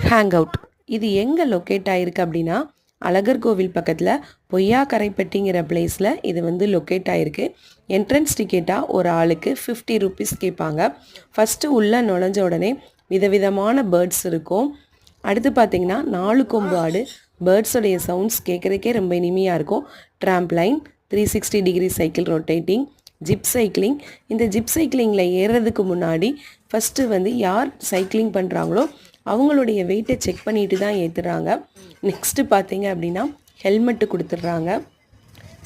Hang out. இது எங்கே locate ஆகிருக்கு அப்படின்னா அழகர் கோவில் பக்கத்தில் பொய்யா கரைப்பட்டிங்கிற பிளேஸில் இது வந்து லொக்கேட் ஆகிருக்கு. என்ட்ரன்ஸ் டிக்கெட்டாக ஒரு ஆளுக்கு 50 ருபீஸ் கேட்பாங்க. ஃபஸ்ட்டு உள்ளே நுழைஞ்ச உடனே விதவிதமான பேர்ட்ஸ் இருக்கும். அடுத்து பார்த்திங்கன்னா 4 கொம்பு ஆடு. பேர்ட்ஸோடைய சவுண்ட்ஸ் கேட்குறதுக்கே ரொம்ப இனிமையாக இருக்கும். ட்ராம்ப்லைன், 360 degree cycle rotating, zip cycling. இந்த ஜிப் சைக்கிளிங்கில் ஏறுறதுக்கு முன்னாடி ஃபஸ்ட்டு வந்து யார் சைக்கிளிங் பண்ணுறாங்களோ அவங்களுடைய வெயிட்டை செக் பண்ணிட்டு தான் ஏற்றுறாங்க. நெக்ஸ்ட்டு பார்த்தீங்க அப்படின்னா ஹெல்மெட்டு கொடுத்துட்றாங்க.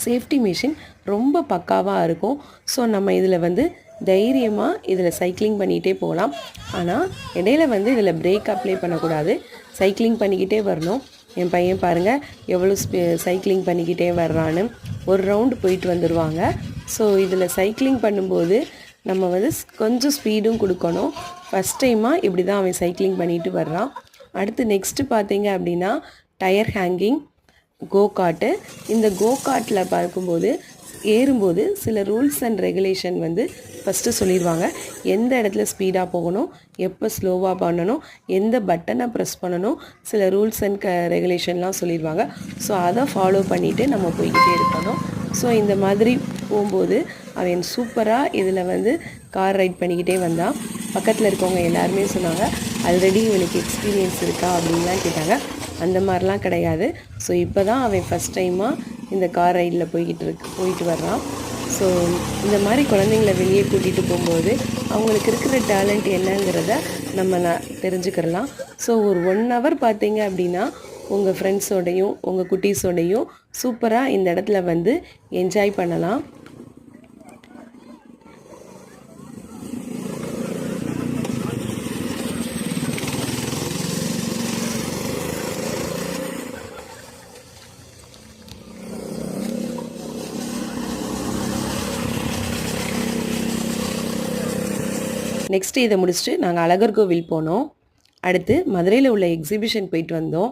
சேஃப்டி மிஷின் ரொம்ப பக்காவாக இருக்கும். ஸோ நம்ம இதில் வந்து தைரியமாக இதில் சைக்கிளிங் பண்ணிகிட்டே போகலாம். ஆனால் இடையில வந்து இதில் பிரேக் அப்ளை பண்ணக்கூடாது. சைக்கிளிங் பண்ணிக்கிட்டே வரணும். என் பையன் பாருங்கள் எவ்வளோ சைக்கிளிங் பண்ணிக்கிட்டே வர்றான்னு. ஒரு ரவுண்டு போயிட்டு வந்துடுவாங்க. ஸோ இதில் சைக்கிளிங் பண்ணும்போது நம்ம வந்து கொஞ்சம் ஸ்பீடும் கொடுக்கணும். ஃபஸ்ட் டைமாக இப்படி தான் அவன் சைக்கிளிங் பண்ணிட்டு வர்றான். அடுத்து நெக்ஸ்ட்டு பார்த்தீங்க அப்படின்னா டயர் ஹேங்கிங், கோகார்ட்டு. இந்த கோகார்ட்டில் பார்க்கும்போது ஏறும்போது சில ரூல்ஸ் அண்ட் ரெகுலேஷன் வந்து ஃபஸ்ட்டு சொல்லிடுவாங்க. எந்த இடத்துல ஸ்பீடாக போகணும், எப்போ ஸ்லோவாக பண்ணணும், எந்த பட்டனை ப்ரெஸ் பண்ணணும், சில ரூல்ஸ் அண்ட் ரெகுலேஷன்லாம் சொல்லிடுவாங்க. ஸோ அதை ஃபாலோ பண்ணிவிட்டு நம்ம போய்கிட்டே இருக்கணும். ஸோ இந்த மாதிரி போகும்போது அவன் சூப்பராக இதில் வந்து கார் ரைட் பண்ணிக்கிட்டே வந்தான். பக்கத்தில் இருக்கவங்க எல்லாருமே சொன்னாங்க, ஆல்ரெடி இவனுக்கு எக்ஸ்பீரியன்ஸ் இருக்கா அப்படின்லாம் கேட்டாங்க. அந்த மாதிரிலாம் கிடையாது. ஸோ இப்போ தான் அவன் ஃபஸ்ட் டைமாக இந்த கார் ரைடில் போயிட்டு வர்றான். ஸோ இந்த மாதிரி குழந்தைங்கள வெளியே கூட்டிகிட்டு போகும்போது அவங்களுக்கு இருக்கிற டேலண்ட் என்னங்கிறத நம்ம தெரிஞ்சுக்கிறலாம். ஸோ ஒரு 1 ஹவர் பார்த்தீங்க அப்படின்னா உங்கள் ஃப்ரெண்ட்ஸோடையும் உங்கள் குட்டீஸோடையும் சூப்பராக இந்த இடத்துல வந்து என்ஜாய் பண்ணலாம். நெக்ஸ்ட்டு இதை முடிச்சுட்டு நாங்கள் அழகர் கோவில் போனோம். அடுத்து மதுரையில் உள்ள எக்ஸிபிஷன் போயிட்டு வந்தோம்.